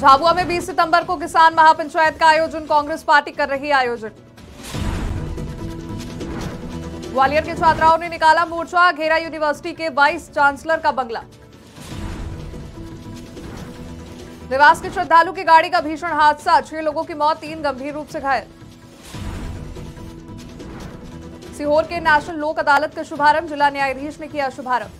झाबुआ में 20 सितंबर को किसान महापंचायत का आयोजन, कांग्रेस पार्टी कर रही आयोजन। ग्वालियर के छात्राओं ने निकाला मोर्चा, घेरा यूनिवर्सिटी के वाइस चांसलर का बंगला। देवास के श्रद्धालु की गाड़ी का भीषण हादसा, 6 लोगों की मौत, 3 गंभीर रूप से घायल। सीहोर के नेशनल लोक अदालत का शुभारंभ, जिला न्यायाधीश ने किया शुभारंभ।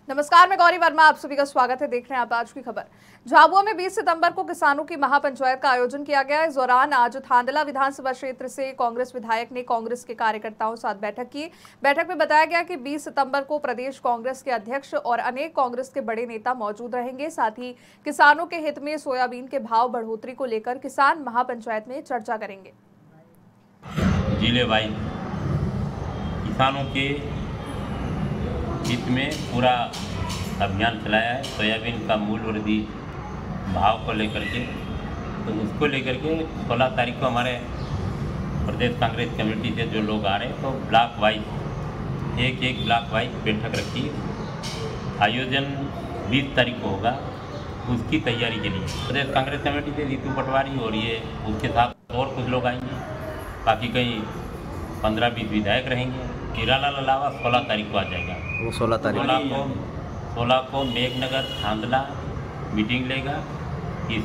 नमस्कार, मैं गौरी वर्मा, आप सभी का स्वागत है। देख रहे हैं आप आज की खबर। झाबुआ में 20 सितंबर को किसानों की महापंचायत का आयोजन किया गया। इस दौरान आज थांदला विधानसभा क्षेत्र से कांग्रेस विधायक ने कांग्रेस के कार्यकर्ताओं के साथ बैठक की। बैठक में बताया गया कि 20 सितंबर को प्रदेश कांग्रेस के अध्यक्ष और अनेक कांग्रेस के बड़े नेता मौजूद रहेंगे। साथ ही किसानों के हित में सोयाबीन के भाव बढ़ोतरी को लेकर किसान महापंचायत में चर्चा करेंगे। जिले वाइज किसानों के हित में पूरा अभियान चलाया है। सोयाबीन का मूल्य वृद्धि भाव को लेकर के, तो उसको लेकर के 16 तारीख को हमारे प्रदेश कांग्रेस कमेटी से जो लोग आ रहे हैं, तो ब्लॉक वाइज एक ब्लॉक वाइज बैठक रखी। आयोजन 20 तारीख को होगा। उसकी तैयारी के लिए प्रदेश कांग्रेस कमेटी से रितु पटवारी और ये उसके साथ और कुछ लोग आएंगे। बाकी कहीं 15-20 विधायक रहेंगे। हीरालाल अलावा 16 तारीख को आ जाएगा। वो 16 को मेघनगर थांदला मीटिंग लेगा इस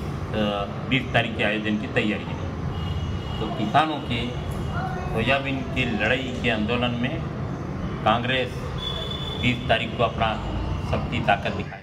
20 तारीख के आयोजन की तैयारी के लिए। तो किसानों के सोयाबीन की लड़ाई के आंदोलन में कांग्रेस 20 तारीख को अपना शक्ति ताकत दिखाएगी।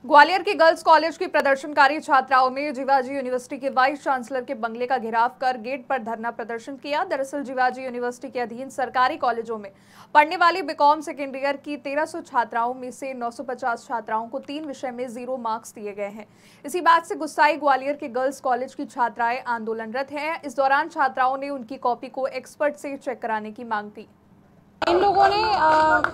ग्वालियर की गर्ल्स कॉलेज की प्रदर्शनकारी छात्राओं ने जीवाजी यूनिवर्सिटी के वाइस चांसलर के बंगले का घेराव कर गेट पर धरना प्रदर्शन किया। दरअसल जीवाजी यूनिवर्सिटी के अधीन सरकारी कॉलेजों में पढ़ने वाली बीकॉम सेकेंड ईयर की 1300 छात्राओं में से 950 छात्राओं को 3 विषय में 0 मार्क्स दिए गए हैं। इसी बात से गुस्साई ग्वालियर के गर्ल्स कॉलेज की छात्राएं आंदोलनरत हैं। इस दौरान छात्राओं ने उनकी कॉपी को एक्सपर्ट से चेक कराने की मांग की। इन लोगों ने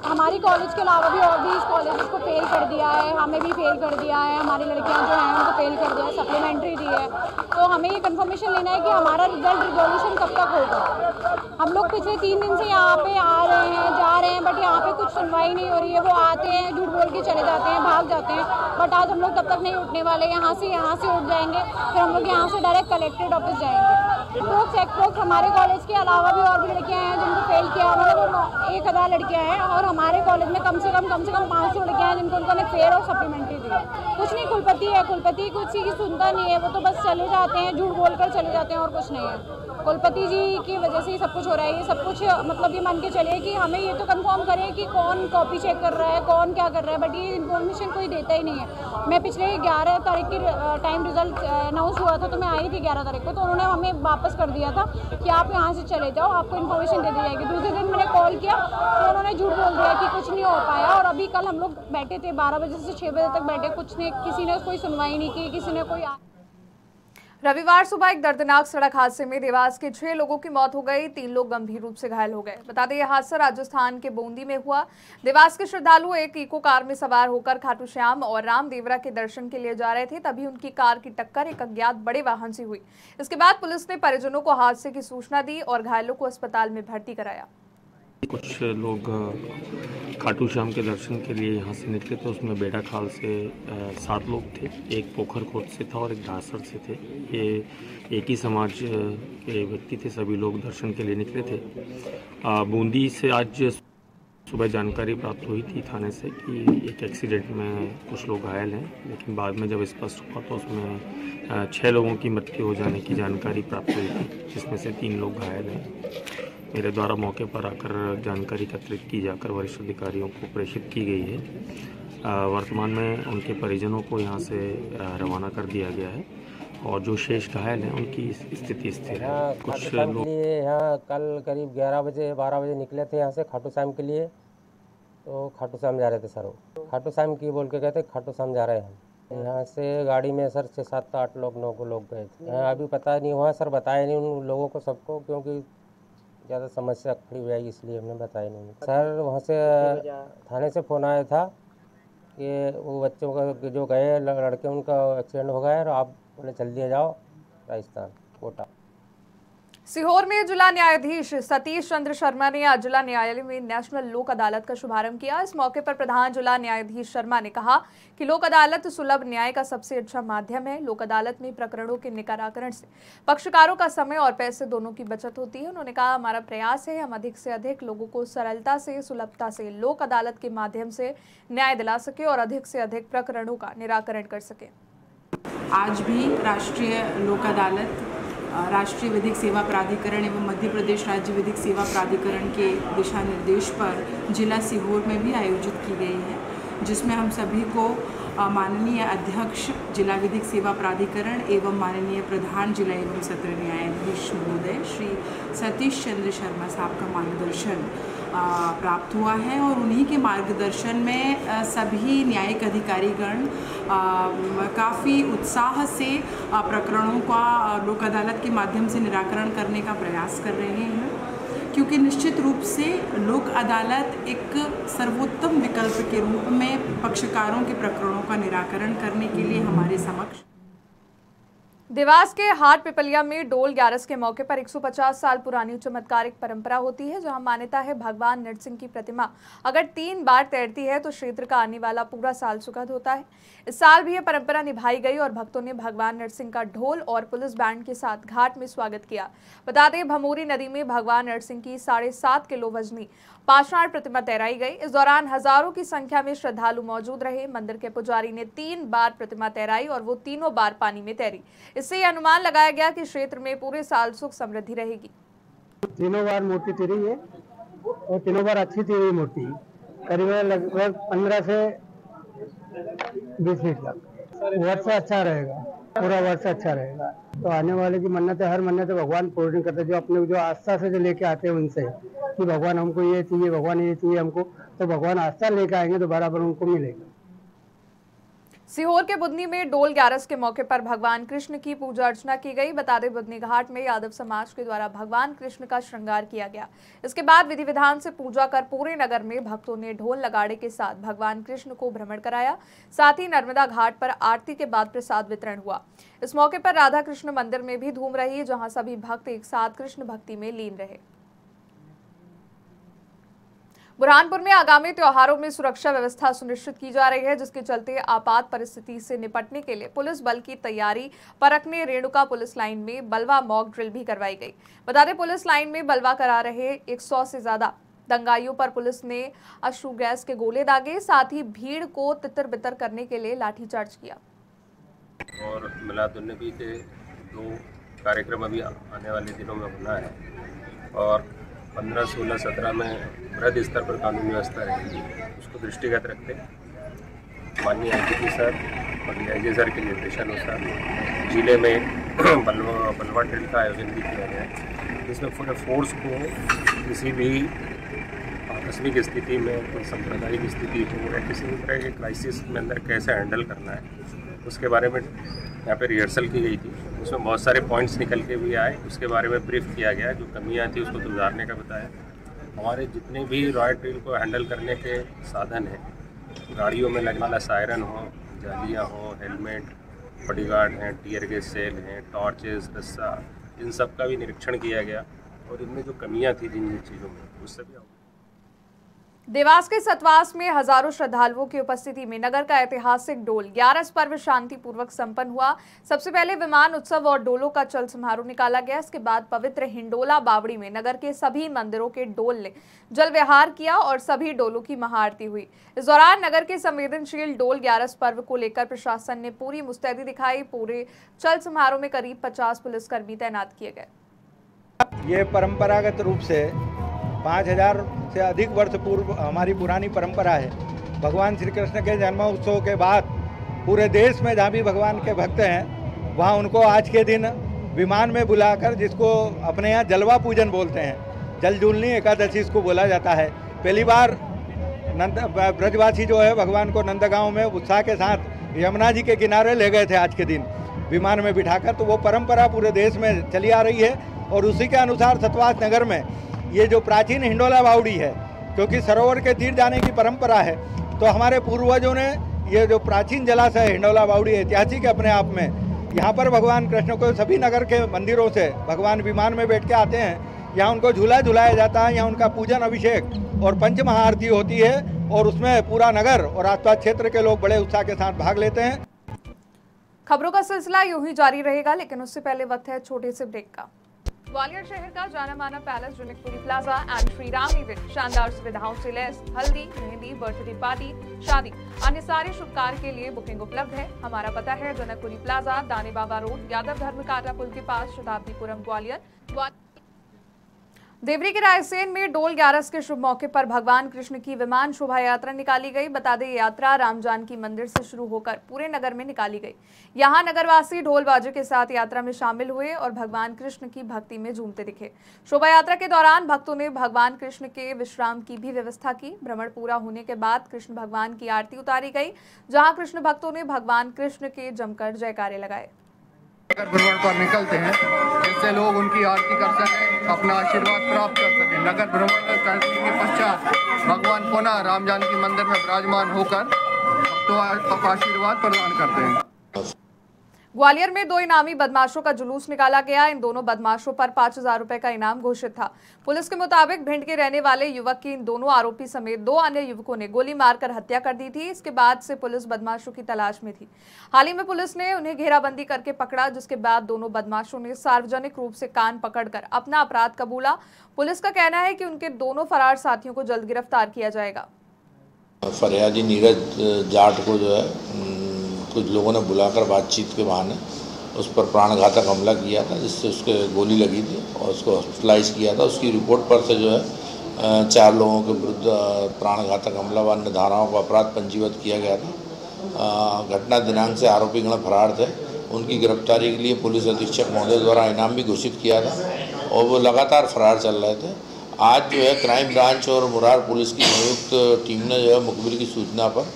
हमारी कॉलेज के अलावा भी और भी इस कॉलेज को फेल कर दिया है, हमें भी फेल कर दिया है, हमारी लड़कियां जो हैं उनको फेल कर दिया है, सप्लीमेंट्री दी है। तो हमें ये कंफर्मेशन लेना है कि हमारा रिजल्ट रिवॉल्यूशन कब तक होगा। हम लोग पिछले 3 दिन से यहाँ पे आ रहे हैं, जा रहे हैं, बट यहाँ पे कुछ सुनवाई नहीं हो रही है। वो आते हैं, झूठ बोल के चले जाते हैं, भाग जाते हैं। बट आज हम लोग तब तक नहीं उठने वाले। यहाँ से उठ जाएंगे, फिर हम लोग यहाँ से डायरेक्ट कलेक्ट्रेट ऑफिस जाएंगे। चेक हमारे कॉलेज के अलावा भी और भी लड़कियां हैं जिनको फेल किया, मतलब 1000 लड़कियां हैं और हमारे कॉलेज में कम से कम 500 लड़कियां हैं जिनको उन्होंने फेल और सप्लीमेंट्री दी है। कुछ नहीं, कुलपति है, कुलपति कुछ की सुनता नहीं है। वो तो बस चले जाते हैं, झूठ बोलकर चले जाते हैं और कुछ नहीं है। कुलपति जी की वजह से ही सब कुछ हो रहा है। ये सब कुछ मतलब ये मान के चलिए कि हमें ये तो कंफर्म करें कि कौन कॉपी चेक कर रहा है, कौन क्या कर रहा है, बट ये इन्फॉर्मेशन कोई देता ही नहीं है। मैं पिछले 11 तारीख की टाइम रिजल्ट अनाउंस हुआ था, तो मैं आई थी 11 तारीख को, तो उन्होंने हमें वापस कर दिया था कि आप यहाँ से चले जाओ, आपको इन्फॉर्मेशन दे दी जाएगी। दूसरे दिन मैंने कॉल किया तो उन्होंने झूठ बोल दिया कि कुछ नहीं हो पाया। और अभी कल हम लोग बैठे थे 12 बजे से 6 बजे तक बैठे, किसी ने कोई सुनवाई नहीं की, किसी ने कोई। रविवार सुबह एक दर्दनाक सड़क हादसे में देवास के 6 लोगों की मौत हो गई, 3 लोग गंभीर रूप से घायल हो गए। बता दें, यह हादसा राजस्थान के बूंदी में हुआ। देवास के श्रद्धालु एक इको कार में सवार होकर खाटू श्याम और रामदेवरा के दर्शन के लिए जा रहे थे, तभी उनकी कार की टक्कर एक अज्ञात बड़े वाहन से हुई। इसके बाद पुलिस ने परिजनों को हादसे की सूचना दी और घायलों को अस्पताल में भर्ती कराया। कुछ लोग खाटू श्याम के दर्शन के लिए यहाँ से निकले थे। उसमें बेड़ा खाल से 7 लोग थे, एक पोखर खोद से था और एक धासर से थे। ये एक ही समाज के व्यक्ति थे। सभी लोग दर्शन के लिए निकले थे। बूंदी से आज सुबह जानकारी प्राप्त हुई थी थाने से कि एक एक्सीडेंट में कुछ लोग घायल हैं, लेकिन बाद में जब स्पष्ट हुआ तो उसमें 6 लोगों की मृत्यु हो जाने की जानकारी प्राप्त हुई थी, जिसमें से 3 लोग घायल हैं। मेरे द्वारा मौके पर आकर जानकारी एकत्रित की जाकर वरिष्ठ अधिकारियों को प्रेषित की गई है। वर्तमान में उनके परिजनों को यहाँ से रवाना कर दिया गया है और जो शेष घायल हैं उनकी स्थिति स्थिर है। कुछ लोग यहाँ कल करीब 12 बजे निकले थे यहाँ से खाटू श्याम के लिए। तो खाटू श्याम जा रहे थे सर, खाटू श्याम की बोल के कहते खाटू श्याम जा रहे हैं। यहाँ से गाड़ी में सर 6-7-8 लोग गए थे। अभी पता नहीं हुआ सर, बताया नहीं उन लोगों को सबको, क्योंकि ज़्यादा समस्या खड़ी हुई है, इसलिए हमने बताया नहीं सर। वहाँ से थाने से फ़ोन आया था कि वो बच्चों का जो गए लड़के उनका एक्सीडेंट हो गया है और आप बोले जल्दी आ जाओ राजस्थान कोटा। सीहोर में जिला न्यायाधीश सतीश चंद्र शर्मा ने आज जिला न्यायालय में नेशनल लोक अदालत का शुभारंभ किया। इस मौके पर प्रधान जिला न्यायाधीश शर्मा ने कहा कि लोक अदालत सुलभ न्याय का सबसे अच्छा माध्यम है। लोक अदालत में प्रकरणों के निराकरण से पक्षकारों का समय और पैसे दोनों की बचत होती है। उन्होंने कहा, हमारा प्रयास है हम अधिक से अधिक लोगों को सरलता से, सुलभता से लोक अदालत के माध्यम से न्याय दिला सके और अधिक से अधिक प्रकरणों का निराकरण कर सके। आज भी राष्ट्रीय लोक अदालत राष्ट्रीय विधिक सेवा प्राधिकरण एवं मध्य प्रदेश राज्य विधिक सेवा प्राधिकरण के दिशा निर्देश पर जिला सीहोर में भी आयोजित की गई है, जिसमें हम सभी को माननीय अध्यक्ष जिला विधिक सेवा प्राधिकरण एवं माननीय प्रधान जिला एवं सत्र न्यायाधीश महोदय श्री सतीश चंद्र शर्मा साहब का मार्गदर्शन प्राप्त हुआ है और उन्हीं के मार्गदर्शन में सभी न्यायिक अधिकारीगण काफ़ी उत्साह से प्रकरणों का लोक अदालत के माध्यम से निराकरण करने का प्रयास कर रहे हैं, क्योंकि निश्चित रूप से लोक अदालत एक सर्वोत्तम विकल्प के रूप में पक्षकारों के प्रकरणों का निराकरण करने के लिए हमारे समक्ष। देवास के हाट पिपलिया में डोल ग्यारस के मौके पर 150 साल पुरानी चमत्कारिक परंपरा होती है, जहां मान्यता है भगवान नरसिंह की प्रतिमा अगर 3 बार तैरती है तो क्षेत्र का आने वाला पूरा साल सुखद होता है। इस साल भी यह परंपरा निभाई गई और भक्तों ने भगवान नरसिंह का ढोल और पुलिस बैंड के साथ घाट में स्वागत किया। बता दें, भमोरी नदी में भगवान नरसिंह की 7.5 किलो वजनी पाषाण प्रतिमा तैराई गई। इस दौरान हजारों की संख्या में श्रद्धालु मौजूद रहे। मंदिर के पुजारी ने 3 बार प्रतिमा तैराई और वो तीनों बार पानी में तैरी। इससे यह अनुमान लगाया गया कि क्षेत्र में पूरे साल सुख समृद्धि रहेगी। तीनों बार मूर्ति तैरी है और तीनों बार अच्छी तैरी मूर्ति, करीबन लगभग 15 से 20 फीट तक। वर्ष अच्छा रहेगा, पूरा वर्ष अच्छा रहेगा। तो आने वाले की मन्नत है, हर मन्नत भगवान पूर्ण करते हैं। जो अपने जो आस्था से जो लेके आते हैं उनसे कि भगवान हमको ये चाहिए, भगवान ये चाहिए हमको, तो भगवान आस्था लेके आएंगे तो बराबर उनको मिलेगा। सीहोर के बुधनी में डोल ग्यारस के मौके पर भगवान कृष्ण की पूजा अर्चना की गई। बता दें, बुधनी घाट में यादव समाज के द्वारा भगवान कृष्ण का श्रृंगार किया गया। इसके बाद विधि विधान से पूजा कर पूरे नगर में भक्तों ने ढोल नगाड़े के साथ भगवान कृष्ण को भ्रमण कराया। साथ ही नर्मदा घाट पर आरती के बाद प्रसाद वितरण हुआ। इस मौके पर राधा कृष्ण मंदिर में भी धूम रही, जहाँ सभी भक्त एक साथ कृष्ण भक्ति में लीन रहे। बुरहानपुर में आगामी त्योहारों में सुरक्षा व्यवस्था सुनिश्चित की जा रही है, जिसके चलते आपात परिस्थिति से निपटने के लिए पुलिस बल की तैयारी परखने रेणुका पुलिस लाइन में बलवा मॉक ड्रिल भी करवाई गई। बता दें, पुलिस लाइन में बलवा करा रहे 100 से ज्यादा दंगाइयों पर पुलिस ने अश्रु गैस के गोले दागे, साथ ही भीड़ को तितर बितर करने के लिए लाठीचार्ज किया। और मिलादुन्नबी के 2 कार्यक्रम अभी आने वाले दिनों में होना है और 15, 16, 17 में बृहद स्तर पर कानून व्यवस्था रहेगी। उसको दृष्टिगत रखते माननीय IGP सर और DIG सर के निर्देशानुसार जिले में बलवा ड्रिल का आयोजन भी किया गया है, जिसमें पूरे फोर्स को किसी भी आकस्मिक स्थिति में, कोई सांप्रदायिक स्थिति हो या किसी भी तरह के क्राइसिस में अंदर कैसे हैंडल करना है, उसके बारे में यहाँ पे रिहर्सल की गई थी। उसमें बहुत सारे पॉइंट्स निकल के भी आए, उसके बारे में ब्रीफ किया गया। जो कमियाँ थी उसको सुधारने का बताया। हमारे जितने भी रॉयल ड्रिल को हैंडल करने के साधन हैं, गाड़ियों में लगने वाला सायरन हो, जालियाँ हो, हेलमेट, बॉडीगार्ड हैं, टीयर गैस सेल हैं, टॉर्चेस, रस्सा, इन सब का भी निरीक्षण किया गया और इनमें जो कमियाँ थी जिन चीज़ों में, उससे भी देवास के सतवास में हजारों श्रद्धालुओं की उपस्थिति में नगर का ऐतिहासिक डोल ग्यारस पर्व शांतिपूर्वक संपन्न हुआ। सबसे पहले विमान उत्सव और डोलों का चल समारोह निकाला गया। इसके बाद पवित्र हिंडोला बावड़ी में नगर के सभी मंदिरों के डोल ने जल विहार किया और सभी डोलों की महाआरती हुई। इस दौरान नगर के संवेदनशील डोल ग्यारस पर्व को लेकर प्रशासन ने पूरी मुस्तैदी दिखाई। पूरे चल समारोह में करीब 50 पुलिसकर्मी तैनात किए गए। ये परंपरागत रूप से 5000 से अधिक वर्ष पूर्व हमारी पुरानी परंपरा है। भगवान श्री कृष्ण के जन्मोत्सव के बाद पूरे देश में जहाँ भी भगवान के भक्त हैं, वहाँ उनको आज के दिन विमान में बुलाकर, जिसको अपने यहाँ जलवा पूजन बोलते हैं, जलजूलनी एकादशी इसको बोला जाता है। पहली बार ब्रजवासी जो है भगवान को नंदगांव में उत्साह के साथ यमुना जी के किनारे ले गए थे आज के दिन विमान में बिठाकर। तो वो परंपरा पूरे देश में चली आ रही है और उसी के अनुसार सतवास नगर में ये जो प्राचीन हिंडोला बावड़ी है, क्योंकि सरोवर के तीर जाने की परंपरा है, तो हमारे पूर्वजों ने ये जो प्राचीन जलाशय हिंडोला बावड़ी ऐतिहासिक अपने आप में, यहाँ पर भगवान कृष्ण को सभी नगर के मंदिरों से भगवान विमान में बैठ के आते हैं। यहाँ उनको झूला झुलाया जाता है, यहाँ उनका पूजन अभिषेक और पंच महाआरती होती है और उसमें पूरा नगर और आसपास क्षेत्र के लोग बड़े उत्साह के साथ भाग लेते हैं। खबरों का सिलसिला यूं ही जारी रहेगा, लेकिन उससे पहले वक्त है छोटे से ब्रेक का। ग्वालियर शहर का जाना माना palace Janakpuri plaza and Shri Ram event शानदार सुविधाओं से लैस हल्दी, मेहंदी, बर्थडे पार्टी, शादी, अन्य सारे शुभ कार्य के लिए बुकिंग उपलब्ध है। हमारा पता है जनकपुरी प्लाजा, दाने बाबा रोड, यादव धर्म काटा पुल के पास, शताब्दीपुरम, ग्वालियर। देवरी के रायसेन में डोल 11 के शुभ मौके पर भगवान कृष्ण की विमान शोभा यात्रा निकाली गई। बता दें, यात्रा राम जानकी मंदिर से शुरू होकर पूरे नगर में निकाली गई। यहां नगरवासी ढोल बाजे के साथ यात्रा में शामिल हुए और भगवान कृष्ण की भक्ति में झूमते दिखे। शोभा यात्रा के दौरान भक्तों ने भगवान कृष्ण के विश्राम की भी व्यवस्था की। भ्रमण पूरा होने के बाद कृष्ण भगवान की आरती उतारी गई, जहाँ कृष्ण भक्तों ने भगवान कृष्ण के जमकर जयकारे लगाए। नगर भ्रमण पर निकलते हैं, जिससे लोग उनकी आरती कर सकें, अपना आशीर्वाद प्राप्त कर सकें। नगर भ्रमण करने के पश्चात भगवान पुनः राम जानकी मंदिर में विराजमान होकर भक्तों को आशीर्वाद प्रदान करते हैं। ग्वालियर में 2 इनामी बदमाशों का जुलूस निकाला गया। इन दोनों बदमाशों पर 5000 रुपए का इनाम घोषित था। पुलिस के मुताबिक भिंड के रहने वाले युवक की इन दोनों आरोपी समेत 2 अन्य युवकों ने गोली मारकर हत्या कर दी थी। इसके बाद से पुलिस बदमाशों की तलाश में थी। हाल ही में पुलिस ने उन्हें घेराबंदी करके पकड़ा, जिसके बाद दोनों बदमाशों ने सार्वजनिक रूप से कान पकड़कर अपना अपराध कबूला। पुलिस का कहना है कि उनके दोनों फरार साथियों को जल्द गिरफ्तार किया जाएगा। फरियादी नीरज जाट को जो है कुछ लोगों ने बुलाकर बातचीत के बहाने उस पर प्राणघातक हमला किया था, जिससे उसके गोली लगी थी और उसको हॉस्पिटलाइज किया था। उसकी रिपोर्ट पर से जो है 4 लोगों के विरुद्ध प्राणघातक हमला व अन्य धाराओं का अपराध पंजीबद्ध किया गया था। घटना दिनांक से आरोपीगण फरार थे। उनकी गिरफ्तारी के लिए पुलिस अधीक्षक महोदय द्वारा इनाम भी घोषित किया था और वो लगातार फरार चल रहे थे। आज जो है क्राइम ब्रांच और मुरार पुलिस की संयुक्त टीम ने जो है मुखबिर की सूचना पर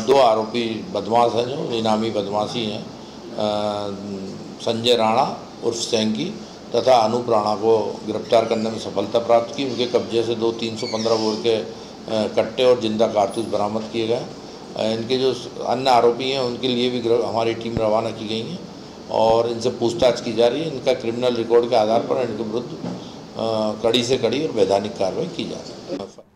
2 आरोपी बदमाश हैं, जो इनामी बदमाशी हैं, संजय राणा उर्फ सेंकी तथा अनूप राणा को गिरफ्तार करने में सफलता प्राप्त की। उनके कब्जे से 2 315 बोर के कट्टे और जिंदा कारतूस बरामद किए गए। इनके जो अन्य आरोपी हैं उनके लिए भी हमारी टीम रवाना की गई है और इनसे पूछताछ की जा रही है। इनका क्रिमिनल रिकॉर्ड के आधार पर इनके विरुद्ध कड़ी से कड़ी और वैधानिक कार्रवाई की जा रही है।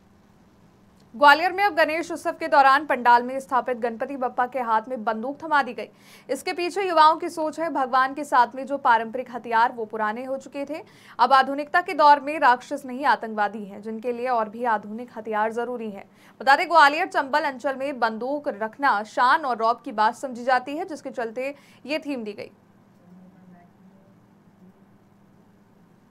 ग्वालियर में अब गणेश उत्सव के दौरान पंडाल में स्थापित गणपति बप्पा के हाथ में बंदूक थमा दी गई। इसके पीछे युवाओं की सोच है। भगवान के साथ में जो पारंपरिक हथियार वो पुराने हो चुके थे। अब आधुनिकता के दौर में राक्षस नहीं आतंकवादी हैं, जिनके लिए और भी आधुनिक हथियार जरूरी है। बता दें, ग्वालियर चंबल अंचल में बंदूक रखना शान और रौब की बात समझी जाती है, जिसके चलते ये थीम दी गई।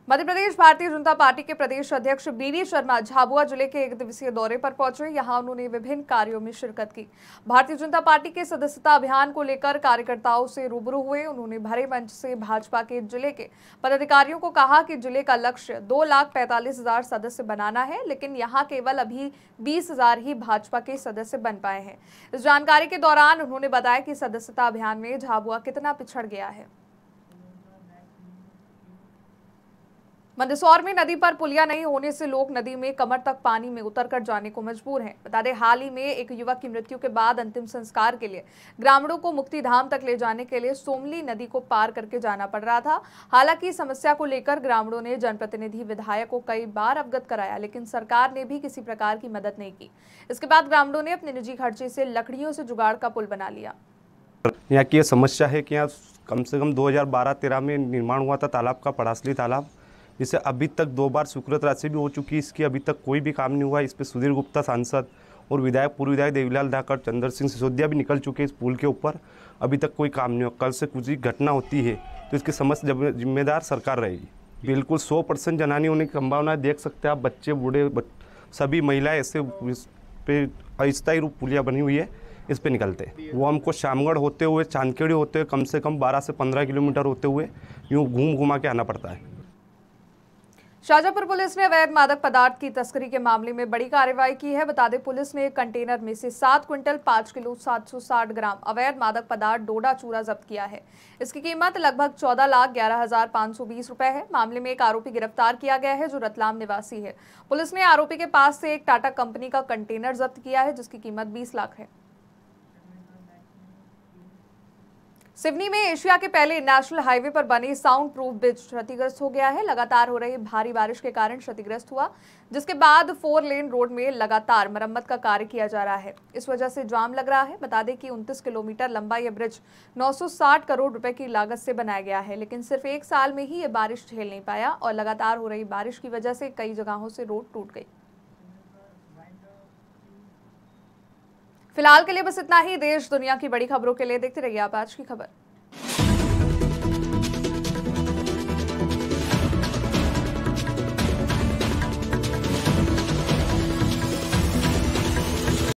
मध्य प्रदेश भारतीय जनता पार्टी के प्रदेश अध्यक्ष बीडी शर्मा झाबुआ जिले के 1 दिवसीय दौरे पर पहुंचे। यहां उन्होंने विभिन्न कार्यों में शिरकत की। भारतीय जनता पार्टी के सदस्यता अभियान को लेकर कार्यकर्ताओं से रूबरू हुए। उन्होंने भरे मंच से भाजपा के जिले के पदाधिकारियों को कहा कि जिले का लक्ष्य 2,45,000 सदस्य बनाना है, लेकिन यहां केवल अभी 20,000 ही भाजपा के सदस्य बन पाए हैं। इस जानकारी के दौरान उन्होंने बताया कि सदस्यता अभियान में झाबुआ कितना पिछड़ गया है। मंदसौर में नदी पर पुलिया नहीं होने से लोग नदी में कमर तक पानी में उतरकर जाने को मजबूर हैं। बता दें, हाल ही में एक युवक की मृत्यु के बाद अंतिम संस्कार के लिए ग्रामीणों को मुक्तिधाम तक ले जाने के लिए सोमली नदी को पार करके जाना पड़ रहा था। हालांकि समस्या को लेकर ग्रामीणों ने जनप्रतिनिधि विधायक को कई बार अवगत कराया, लेकिन सरकार ने भी किसी प्रकार की मदद नहीं की। इसके बाद ग्रामीणों ने अपने निजी खर्चे से लकड़ियों से जुगाड़ का पुल बना लिया। यहाँ की समस्या है कि यहाँ कम से कम 2012-13 में निर्माण हुआ था तालाब का, पड़ासली तालाब, जिसे अभी तक 2 बार स्वीकृत राशि भी हो चुकी है। इसकी अभी तक कोई भी काम नहीं हुआ। इस पर सुधीर गुप्ता सांसद और पूर्व विधायक देवीलाल धाकड़, चंद्र सिंह सिसोदिया भी निकल चुके हैं इस पुल के ऊपर। अभी तक कोई काम नहीं हुआ। कल से कुछ घटना होती है तो इसकी समस्त जिम्मेदार सरकार रहेगी। बिल्कुल 100% जनानी होने की संभावना देख सकते हैं आप। बच्चे, बूढ़े, सभी महिलाएं ऐसे इस पे अस्थायी रूप पुलिया बनी हुई है, इस पे निकलते हैं। वो हमको शामगढ़ होते हुए, चांदखेड़ी होते हुए, कम से कम 12 से 15 किलोमीटर होते हुए यूँ घूमा के आना पड़ता है। शाजापुर पुलिस ने अवैध मादक पदार्थ की तस्करी के मामले में बड़ी कार्रवाई की है। बता दें, पुलिस ने एक कंटेनर में से 7 क्विंटल 5 किलो 760 ग्राम अवैध मादक पदार्थ डोडा चूरा जब्त किया है। इसकी कीमत लगभग 14,11,520 रुपए है। मामले में एक आरोपी गिरफ्तार किया गया है, जो रतलाम निवासी है। पुलिस ने आरोपी के पास से एक टाटा कंपनी का कंटेनर जब्त किया है, जिसकी कीमत 20 लाख है। सिवनी में एशिया के पहले नेशनल हाईवे पर बनी साउंड प्रूफ ब्रिज क्षतिग्रस्त हो गया है। लगातार हो रही भारी बारिश के कारण क्षतिग्रस्त हुआ, जिसके बाद 4 लेन रोड में लगातार मरम्मत का कार्य किया जा रहा है। इस वजह से जाम लग रहा है। बता दें कि 29 किलोमीटर लंबा यह ब्रिज 960 करोड़ रुपए की लागत से बनाया गया है, लेकिन सिर्फ 1 साल में ही ये बारिश झेल नहीं पाया और लगातार हो रही बारिश की वजह से कई जगहों से रोड टूट गई। फिलहाल के लिए बस इतना ही। देश दुनिया की बड़ी खबरों के लिए देखते रहिए आप आज की खबर।